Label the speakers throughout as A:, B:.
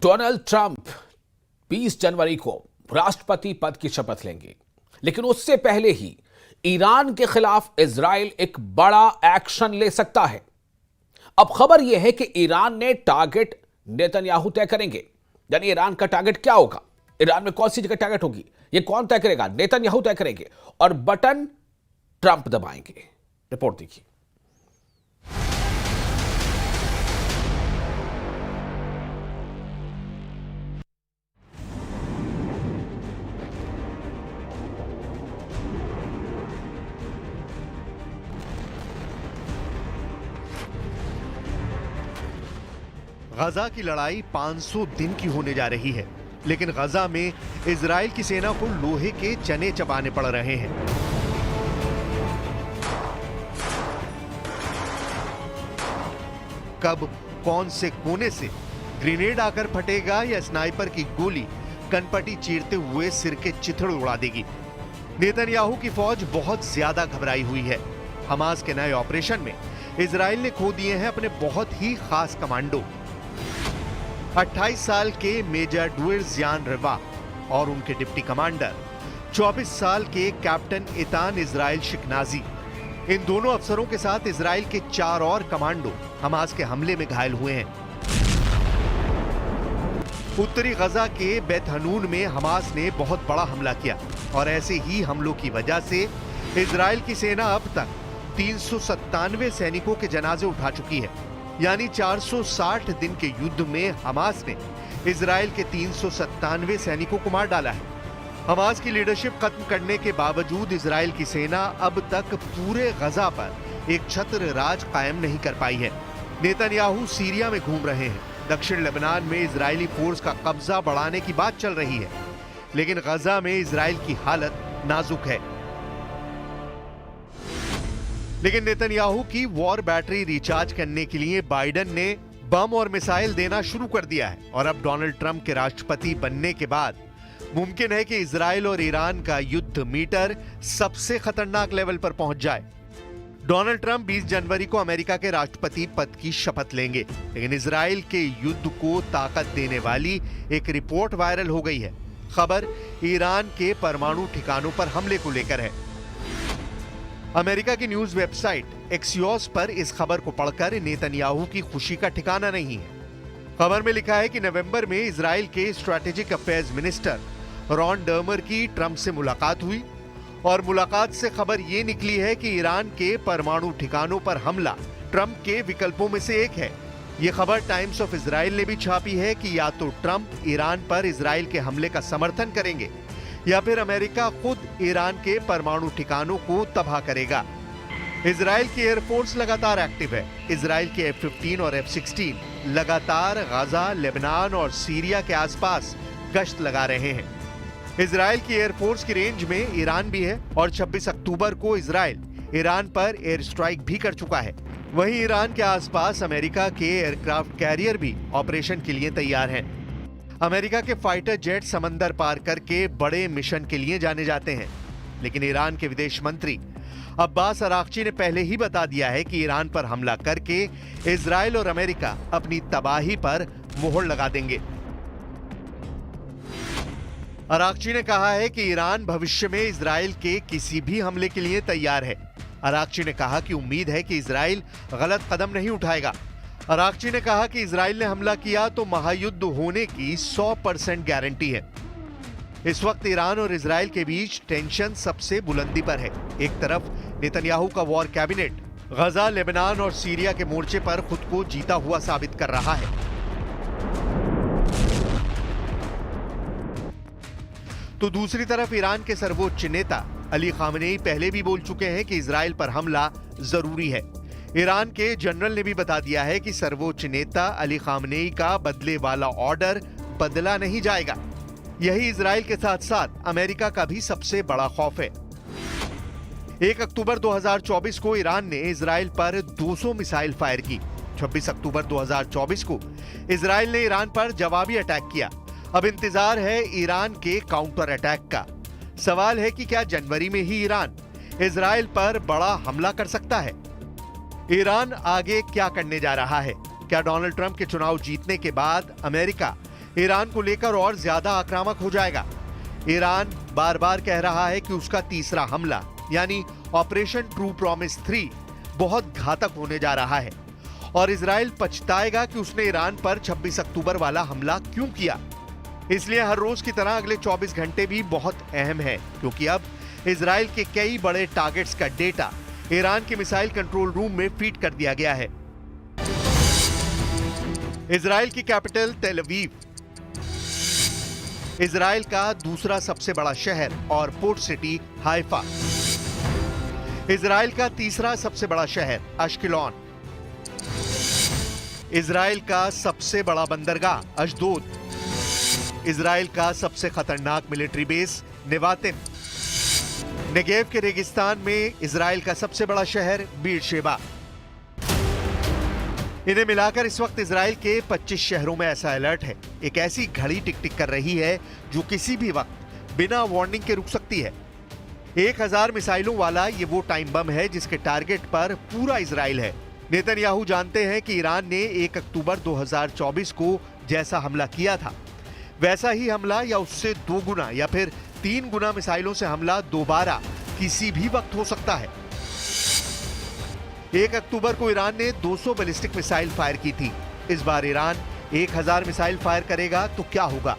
A: Donald Trump 20 जनवरी को राष्ट्रपति पद की शपथ लेंगे, लेकिन उससे पहले ही ईरान के खिलाफ इजराइल एक बड़ा एक्शन ले सकता है। अब खबर यह है कि ईरान ने टारगेट नेतन्याहू तय करेंगे। यानी ईरान का टारगेट क्या होगा, ईरान में कौन सी जगह टारगेट होगी, यह कौन तय करेगा? नेतन्याहू तय करेंगे और बटन ट्रंप दबाएंगे। रिपोर्ट देखिए।
B: गजा की लड़ाई 500 दिन की होने जा रही है, लेकिन गजा में इजराइल की सेना को लोहे के चने चबाने पड़ रहे हैं। कब कौन से कोने से ग्रेनेड आकर फटेगा या स्नाइपर की गोली कनपटी चीरते हुए सिर के चिथड़ उड़ा देगी। नेतन्याहू की फौज बहुत ज्यादा घबराई हुई है। हमास के नए ऑपरेशन में इजराइल ने खो दिए हैं अपने बहुत ही खास कमांडो। 28 साल के मेजर डुएर्जियान रिवा और उनके डिप्टी कमांडर 24 साल के कैप्टन इतान इजराइल शिकनाजी, इन दोनों अफसरों के साथ इजराइल के 4 और कमांडो हमास के हमले में घायल हुए हैं। उत्तरी गजा के बेत हनून में हमास ने बहुत बड़ा हमला किया और ऐसे ही हमलों की वजह से इजराइल की सेना अब तक 397 सैनिकों के जनाजे उठा चुकी है। यानी 460 दिन के युद्ध में हमास ने इजराइल के 397 सैनिकों को मार डाला है। हमास की लीडरशिप खत्म करने के बावजूद इजराइल की सेना अब तक पूरे गजा पर एक छत्र राज कायम नहीं कर पाई है। नेतन्याहू सीरिया में घूम रहे हैं। दक्षिण लेबनान में इजरायली फोर्स का कब्जा बढ़ाने की बात चल रही है, लेकिन गजा में इजराइल की हालत नाजुक है। लेकिन नेतन्याहू की वॉर बैटरी रिचार्ज करने के लिए बाइडेन ने बम और मिसाइल देना शुरू कर दिया है और अब डोनाल्ड ट्रंप के राष्ट्रपति बनने के बाद मुमकिन है कि इजराइल और ईरान का युद्ध मीटर सबसे खतरनाक लेवल पर पहुंच जाए। डोनाल्ड ट्रंप 20 जनवरी को अमेरिका के राष्ट्रपति पद की शपथ लेंगे, लेकिन इजराइल के युद्ध को ताकत देने वाली एक रिपोर्ट वायरल हो गई है। खबर ईरान के परमाणु ठिकानों पर हमले को लेकर है। अमेरिका की न्यूज वेबसाइट एक्सियोस पर इस खबर को पढ़कर नेतन्याहू की खुशी का ठिकाना नहीं है। खबर में लिखा है कि नवंबर में इजराइल के strategic affairs minister Ron Dermer की ट्रंप से मुलाकात हुई और मुलाकात से खबर ये निकली है कि ईरान के परमाणु ठिकानों पर हमला ट्रंप के विकल्पों में से एक है। यह खबर टाइम्स ऑफ इजराइल ने भी छापी है कि या तो ट्रंप ईरान पर इजराइल के हमले का समर्थन करेंगे या फिर अमेरिका खुद ईरान के परमाणु ठिकानों को तबाह करेगा। इजराइल की एयरफोर्स लगातार एक्टिव है। इजराइल के F-15 और F-16 लगातार गजा, लेबनान और सीरिया के आसपास गश्त लगा रहे हैं। इजराइल की एयरफोर्स की रेंज में ईरान भी है और 26 अक्टूबर को इजराइल ईरान पर एयर स्ट्राइक भी कर चुका है। वहीं ईरान के आसपास अमेरिका के एयरक्राफ्ट कैरियर भी ऑपरेशन के लिए तैयार हैं। अमेरिका के फाइटर जेट समंदर पार करके बड़े मिशन के लिए जाने जाते हैं, लेकिन ईरान के विदेश मंत्री अब्बास अराक्ची ने पहले ही बता दिया है कि ईरान पर हमला करके इजराइल और अमेरिका अपनी तबाही पर मोहर लगा देंगे। अराक्ची ने कहा है कि ईरान भविष्य में इजराइल के किसी भी हमले के लिए तैयार है। अराक्ची ने कहा कि उम्मीद है कि इजराइल गलत कदम नहीं उठाएगा। अराक्ची ने कहा कि इजराइल ने हमला किया तो महायुद्ध होने की 100% गारंटी है। इस वक्त ईरान और इजराइल के बीच टेंशन सबसे बुलंदी पर है। एक तरफ नेतन्याहू का वॉर कैबिनेट गजा, लेबनान और सीरिया के मोर्चे पर खुद को जीता हुआ साबित कर रहा है, तो दूसरी तरफ ईरान के सर्वोच्च नेता अली खामनेई पहले भी बोल चुके हैं कि इजराइल पर हमला जरूरी है। ईरान के जनरल ने भी बता दिया है कि सर्वोच्च नेता अली खामनेई का बदले वाला ऑर्डर बदला नहीं जाएगा। यही इजराइल के साथ साथ अमेरिका का भी सबसे बड़ा खौफ है। 1 अक्टूबर 2024 को ईरान ने इजराइल पर 200 मिसाइल फायर की। 26 अक्टूबर 2024 को इजराइल ने ईरान पर जवाबी अटैक किया। अब इंतजार है ईरान के काउंटर अटैक का। सवाल है कि क्या जनवरी में ही ईरान इजराइल पर बड़ा हमला कर सकता है? ईरान आगे क्या करने जा रहा है? क्या डोनाल्ड ट्रंप के चुनाव जीतने के बाद अमेरिका ईरान को लेकर और ज्यादा आक्रामक हो जाएगा। ईरान बार बार कह रहा है कि उसका तीसरा हमला यानी ऑपरेशन ट्रू प्रॉमिस 3 बहुत घातक होने जा रहा है और इजराइल पछताएगा कि उसने ईरान पर 26 अक्टूबर वाला हमला क्यों किया। इसलिए हर रोज की तरह अगले 24 घंटे भी बहुत अहम है, क्योंकि अब इजराइल के कई बड़े टारगेट्स का डेटा ईरान के मिसाइल कंट्रोल रूम में फीड कर दिया गया है। इजराइल की कैपिटल तेल अवीव, इजराइल का दूसरा सबसे बड़ा शहर और पोर्ट सिटी हाइफा, इजराइल का तीसरा सबसे बड़ा शहर अश्केलॉन, इजराइल का सबसे बड़ा बंदरगाह अशदोद, इजराइल का सबसे खतरनाक मिलिट्री बेस नेवातिम, नेगेव के रेगिस्तान में इजराइल का सबसे बड़ा शहर बीरशेबा। इन्हें मिलाकर इस वक्त इजराइल के 25 शहरों में ऐसा अलर्ट है। एक ऐसी घड़ी टिक टिक कर रही है जो किसी भी वक्त बिना वार्निंग के रुक सकती है। 1000 मिसाइलों वाला ये वो टाइम बम है जिसके टारगेट पर पूरा इजराइल है। नेतन्याहू जानते हैं कि ईरान ने 1 अक्टूबर 2024 को जैसा हमला किया था वैसा ही हमला या उससे 2 गुना या फिर 3 गुना मिसाइलों से हमला दोबारा किसी भी वक्त हो सकता है। 1 अक्टूबर को ईरान ने 200 बैलिस्टिक मिसाइल फायर की थी। इस बार ईरान 1000 मिसाइल फायर करेगा तो क्या होगा?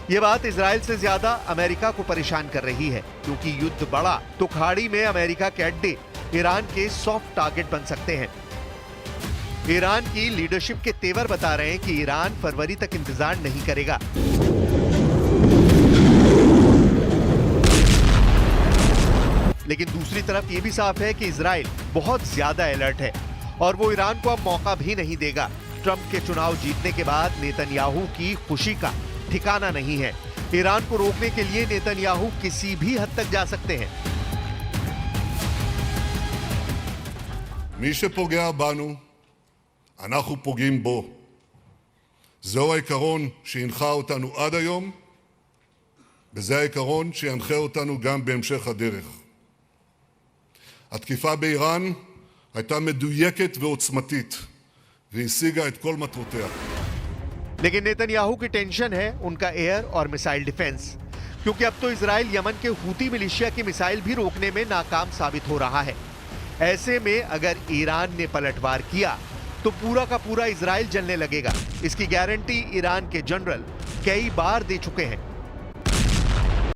B: यह बात इजराइल से ज्यादा अमेरिका को परेशान कर रही है, क्योंकि युद्ध बढ़ा तो खाड़ी में अमेरिका के अड्डे ईरान के सॉफ्ट टारगेट बन सकते हैं। ईरान की लीडरशिप के तेवर बता रहे हैं कि ईरान फरवरी तक इंतजार नहीं करेगा। लेकिन दूसरी तरफ यह भी साफ है कि इजराइल बहुत ज्यादा अलर्ट है और वो ईरान को अब मौका भी नहीं देगा। ट्रंप के चुनाव जीतने के बाद नेतन्याहू की खुशी का ठिकाना नहीं है। ईरान को रोकने के लिए नेतन्याहू किसी भी हद तक जा सकते हैं।
C: מי שפוגע בנו, אנחנו פוגעים בו. זהו העיקרון שהנחה אותנו עד היום, וזה העיקרון שינחה אותנו גם בהמשך הדרך. התקיפה באיראן הייתה מדויקת ועוצמתית, והשיגה את כל מטרותיה.
B: लेकिन नेतन्याहू की टेंशन है उनका एयर और मिसाइल डिफेंस, क्योंकि अब तो इजराइल यमन के हूती मिलिशिया की मिसाइल भी रोकने में नाकाम साबित हो रहा है। ऐसे में अगर ईरान ने पलटवार किया तो पूरा का पूरा इजराइल जलने लगेगा। इसकी गारंटी ईरान के जनरल कई बार दे चुके हैं।